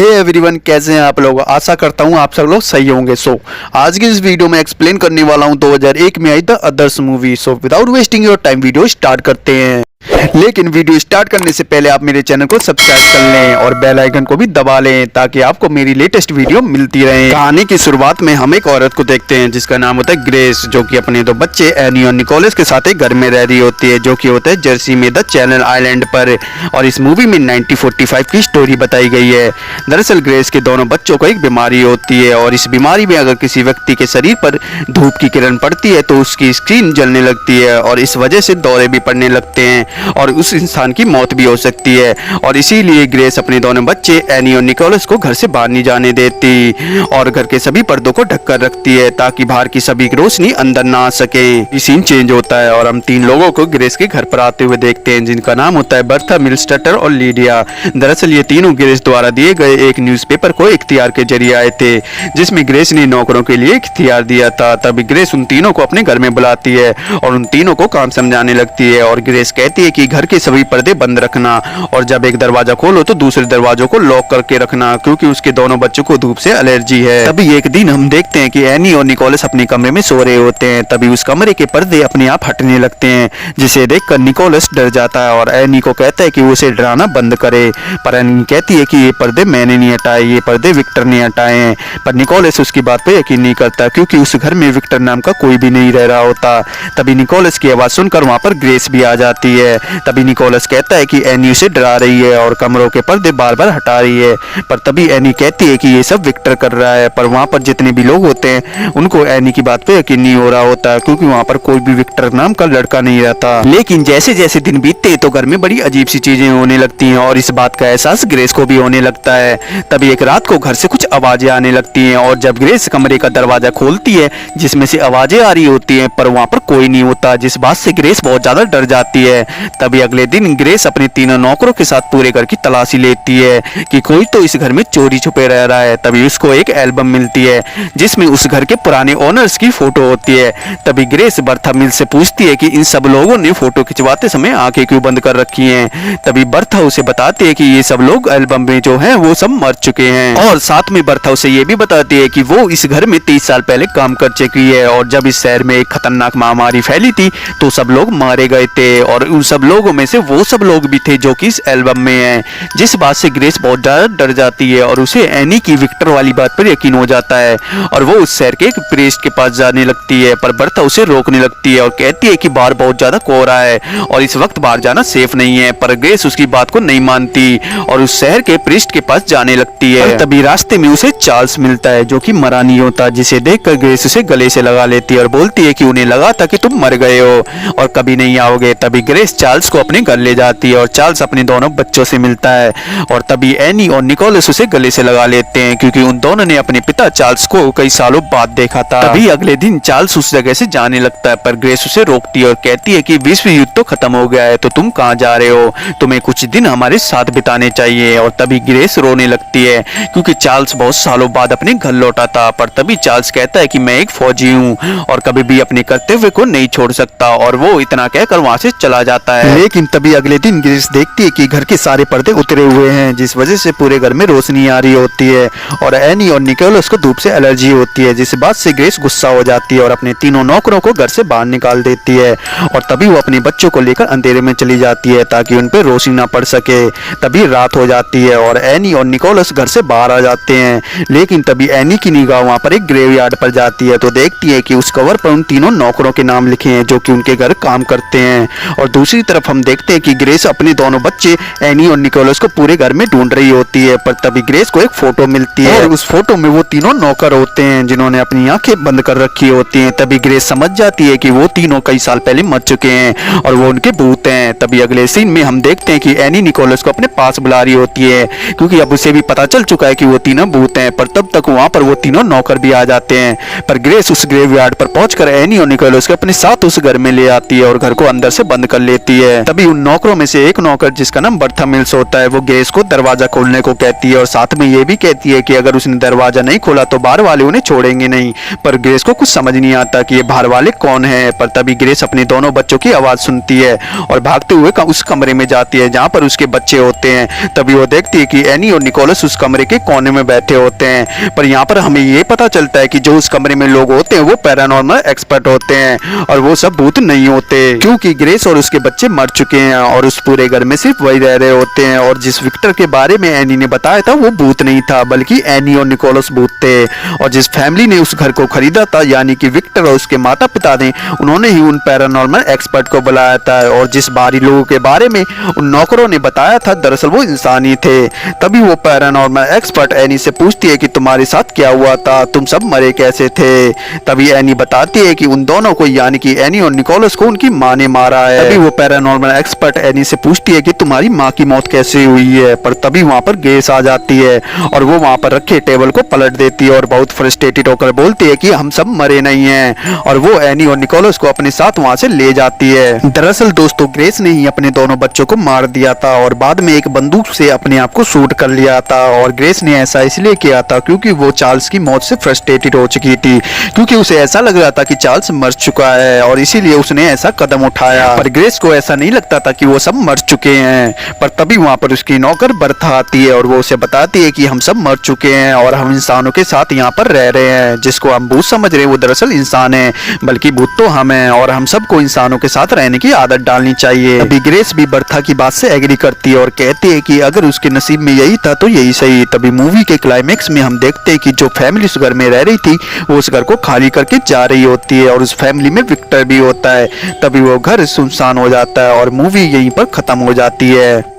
Hey everyone, कैसे हैं आप लोग। आशा करता हूं आप सब लोग सही होंगे। आज की इस वीडियो में एक्सप्लेन करने वाला हूं 2001 में आई the Others movie. Without wasting your time video start करते हैं। लेकिन वीडियो स्टार्ट करने से पहले आप मेरे चैनल को सब्सक्राइब कर लें और बेल आइकन को भी दबा लें ताकि आपको मेरी लेटेस्ट वीडियो मिलती रहे। कहानी की शुरुआत में हम एक औरत को देखते हैं जिसका नाम होता है ग्रेस, जो कि अपने दो बच्चे एनी और निकोलस के साथ एक घर में रह रही होती है, जो कि होता है जर्सी में द चैनल आइलैंड पर। और इस मूवी में 1945 की स्टोरी बताई गई है। दरअसल ग्रेस के दोनों बच्चों को एक बीमारी होती है और इस बीमारी में अगर किसी व्यक्ति के शरीर पर धूप की किरण पड़ती है तो उसकी स्किन जलने लगती है और इस वजह से दौरे भी पड़ने लगते हैं और उस इंसान की मौत भी हो सकती है। और इसीलिए ग्रेस अपने दोनों बच्चे एनी और निकोलस को घर से बाहर नहीं जाने देती और घर के सभी पर्दों को ढककर रखती है ताकि बाहर की सभी रोशनी अंदर ना आ सके। ये सीन चेंज होता है और हम तीन लोगों को ग्रेस के घर पर आते हुए देखते हैं जिनका नाम होता है बर्था, मिलस्टर और लीडिया। दरअसल ये तीनों ग्रेस द्वारा दिए गए एक न्यूज़पेपर को इख्तियार के जरिए आए थे जिसमें ग्रेस ने नौकरों के लिए इख्तियार दिया था। तभी ग्रेस उन तीनों को अपने घर में बुलाती है और उन तीनों को काम समझाने लगती है और ग्रेस कहती है कि घर के सभी पर्दे बंद रखना और जब एक दरवाजा खोलो तो दूसरे दरवाजों को लॉक करके रखना क्योंकि उसके दोनों बच्चों को धूप से एलर्जी है। तभी एक दिन हम देखते हैं कि एनी और निकोलस अपने कमरे में सो रहे होते हैं। तभी उस कमरे के पर्दे अपने आप हटने लगते हैं जिसे देखकर निकोलस डर जाता है और एनी को कहता है कि वो उसे डराना बंद करे। पर एनी कहती है कि ये पर्दे मैंने नहीं हटाए, ये पर्दे विक्टर ने हटाए हैं। पर निकोलस उसकी बात पर यकीन नहीं करता क्योंकि उस घर में विक्टर नाम का कोई भी नहीं रह रहा होता। तभी निकोलस की आवाज़ सुनकर वहाँ पर ग्रेस भी आ जाती है। तभी निकोलस कहता है कि एनी उसे डरा रही है और कमरों के पर्दे बार बार हटा रही है। पर तभी एनी कहती है कि ये सब विक्टर कर रहा है। पर वहाँ पर जितने भी लोग होते हैं उनको एनी की बात पे यकीन नहीं हो रहा होता क्योंकि वहाँ पर कोई भी विक्टर नाम का लड़का नहीं रहता। लेकिन जैसे जैसे दिन बीतते तो घर में बड़ी अजीब सी चीजें होने लगती हैं और इस बात का एहसास ग्रेस को भी होने लगता है। तभी एक रात को घर से कुछ आवाजें आने लगती हैं और जब ग्रेस कमरे का दरवाजा खोलती है जिसमें से आवाजें आ रही होती हैं पर वहाँ पर कोई नहीं होता, जिस बात से ग्रेस बहुत ज्यादा डर जाती है। तभी अगले दिन ग्रेस अपने तीनों नौकरों के साथ पूरे घर की तलाशी लेती है कि कोई तो इस घर में चोरी छुपे रह रहा है। तभी उसको एक एल्बम मिलती है जिसमें उस घर के पुराने ओनर्स की फोटो होती है। तभी ग्रेस बर्था मिल से पूछती है कि इन सब लोगों ने फोटो खिंचवाते समय आंखें क्यों बंद कर रखी हैं। तभी बर्था उसे बताती है कि ये सब लोग एल्बम में जो है वो सब मर चुके हैं और साथ में बर्था उसे ये भी बताती है कि वो इस घर में 30 साल पहले काम कर चुकी है और जब इस शहर में एक खतरनाक महामारी फैली थी तो सब लोग मारे गए थे और उन सब लोगों में से वो सब लोग भी थे जो कि इस एल्बम में है। जिस बात से ग्रेस बहुत ज्यादा डर जाती है और उसे एनी की विक्टर वाली बात पर यकीन हो जाता है और वो उस शहर के एक प्रीस्ट के पास जाने लगती है। पर बर्था उसे रोकने लगती है और कहती है कि बाहर बहुत ज्यादा कोहरा है और इस वक्त बाहर जाना सेफ नहीं है। पर ग्रेस उसकी बात को नहीं मानती और उस शहर के प्रीस्ट के पास जाने लगती है। तभी रास्ते में उसे चार्ल्स मिलता है जो कि मरा नहीं होता, जिसे देखकर ग्रेस उसे गले से लगा लेती है और बोलती है कि उन्हें लगा था कि तुम मर गए हो और कभी नहीं आओगे। तभी ग्रेस चार्ल्स को अपने घर ले जाती है और चार्ल्स अपने दोनों बच्चों से मिलता है और तभी एनी और निकोलस उसे गले से लगा लेते हैं क्योंकि उन दोनों ने अपने पिता चार्ल्स को कई सालों बाद देखा था। तभी अगले दिन चार्ल्स उस जगह से जाने लगता है पर ग्रेस उसे रोकती है और कहती है कि विश्व युद्ध तो खत्म हो गया है तो तुम कहाँ जा रहे हो, तुम्हें कुछ दिन हमारे साथ बिताने चाहिए। और तभी ग्रेस रोने लगती है क्योंकि चार्ल्स बहुत सालों बाद अपने घर लौटा था। पर तभी चार्ल्स कहता है कि मैं एक फौजी हूँ और कभी भी अपने कर्तव्य को नहीं छोड़ सकता और वो इतना कहकर वहाँ से चला जाता है। लेकिन तभी अगले दिन ग्रेस देखती है कि घर के सारे पर्दे उतरे हुए हैं जिस वजह से पूरे घर में रोशनी आ रही होती है और एनी और निकोलस को धूप से एलर्जी होती है, जिस बात से ग्रेस गुस्सा हो जाती है और अपने तीनों नौकरों को घर से बाहर निकाल देती है और तभी वो अपने बच्चों को लेकर अंधेरे में चली जाती है ताकि उन पर रोशनी ना पड़ सके। तभी रात हो जाती है और एनी और निकोलस घर से बाहर आ जाते हैं। लेकिन तभी एनी की निगाह वहाँ पर एक ग्रेवयार्ड पर जाती है तो देखती है कि उस कवर पर उन तीनों नौकरों के नाम लिखे हैं जो कि उनके घर काम करते हैं। और दूसरी तरफ हम देखते हैं कि ग्रेस अपने दोनों बच्चे एनी और निकोलस को पूरे घर में ढूंढ रही होती है। पर तभी ग्रेस को एक फोटो मिलती है और उस फोटो में वो तीनों नौकर होते हैं जिन्होंने अपनी आंखें बंद कर रखी होती हैं। तभी ग्रेस समझ जाती है कि वो तीनों कई साल पहले मर चुके हैं और वो उनके भूत हैं। तभी अगले सीन में हम देखते हैं कि एनी निकोलस को अपने पास बुला रही होती है क्योंकि अब उसे भी पता चल चुका है कि वो तीनों भूत हैं। पर तब तक वहाँ पर वो तीनों नौकर भी आ जाते हैं। पर ग्रेस उस ग्रेवयार्ड पर पहुंचकर एनी और निकोलस को अपने साथ उस घर में ले आती है और घर को अंदर से बंद कर लेती है। तभी उन नौकरों में से एक नौकर जिसका नाम बर्था मिल्स होता है वो ग्रेस को दरवाजा खोलने को कहती है और साथ में ये भी कहती है कि अगर उसने दरवाजा नहीं खोला तो बाहर वाले उन्हें छोड़ेंगे नहीं। पर ग्रेस को कुछ समझ नहीं आता कि ये बाहर वाले कौन है। पर तभी ग्रेस अपने दोनों बच्चों की आवाज सुनती है और भागते हुए उस कमरे में जाती है जहाँ पर उसके बच्चे होते हैं। तभी वो देखती है कि एनी और निकोलस उस कमरे के कोने में बैठे होते हैं। पर यहाँ पर हमें ये पता चलता है कि जो उस कमरे में लोग होते हैं वो पैरानॉर्मल एक्सपर्ट होते हैं और वो सब भूत नहीं होते, क्योंकि ग्रेस और उसके बच्चे मर चुके हैं और उस पूरे घर में सिर्फ वही रह रहे होते हैं। और जिस विक्टर के बारे में एनी ने बताया था वो भूत नहीं था बल्कि एनी और निकोलस भूत थे। और जिस फैमिली ने उस घर को खरीदा था यानी कि विक्टर और उसके माता पिता ने, उन्होंने ही उन पैरानॉर्मल एक्सपर्ट को बुलाया था। और जिस बाहरी लोगों के बारे में उन नौकरों ने बताया था दरअसल वो इंसान ही थे। तभी वो पैरानॉर्मल एक्सपर्ट एनी से पूछती है कि तुम्हारे साथ क्या हुआ था, तुम सब मरे कैसे थे। तभी एनी बताती है कि उन दोनों को यानी कि एनी और निकोलस को उनकी माँ ने मारा है। तभी वो पैरानॉर्मल एक्सपर्ट एनी से पूछती है कि तुम्हारी माँ की मौत कैसे हुई है। पर तभी वहाँ पर ग्रेस आ जाती है और वो वहाँ पर रखे टेबल को पलट देती है और बहुत फ्रस्ट्रेटेड होकर बोलती है कि हम सब मरे नहीं हैं। और वो एनी और निकोलस को अपने साथ वहाँ से ले जाती है। दरअसल दोस्तों ग्रेस ने ही अपने दोनों बच्चों को मार दिया था और बाद में एक बंदूक से अपने आप को शूट कर लिया था। और ग्रेस ने ऐसा इसलिए किया था क्योंकि वो चार्ल्स की मौत से फ्रस्ट्रेटेड हो चुकी थी, क्योंकि उसे ऐसा लग रहा था कि चार्ल्स मर चुका है और इसीलिए उसने ऐसा कदम उठाया। पर ग्रेस को ऐसा नहीं लगता था कि वो सब मर चुके हैं। पर तभी वहाँ पर उसकी नौकर बर्था आती है और वो उसे बताती है कि हम सब मर चुके हैं और हम इंसानों के साथ यहाँ पर रह रहे हैं। जिसको हम भूत समझ रहे हैं वो दरअसल इंसान है, बल्कि भूत तो हम हैं और हम सबको इंसानों के साथ रहने की आदत डालनी चाहिए। अभी ग्रेस भी बर्था की बात से एग्री करती है और कहती है कि अगर उसके नसीब में यही था तो यही सही। तभी मूवी के क्लाइमेक्स में हम देखते हैं कि जो फैमिली उस घर में रह रही थी वो उस घर को खाली करके जा रही होती है और उस फैमिली में विक्टर भी होता है। तभी वो घर सुनसान हो जाता है और मूवी यहीं पर खत्म हो जाती है।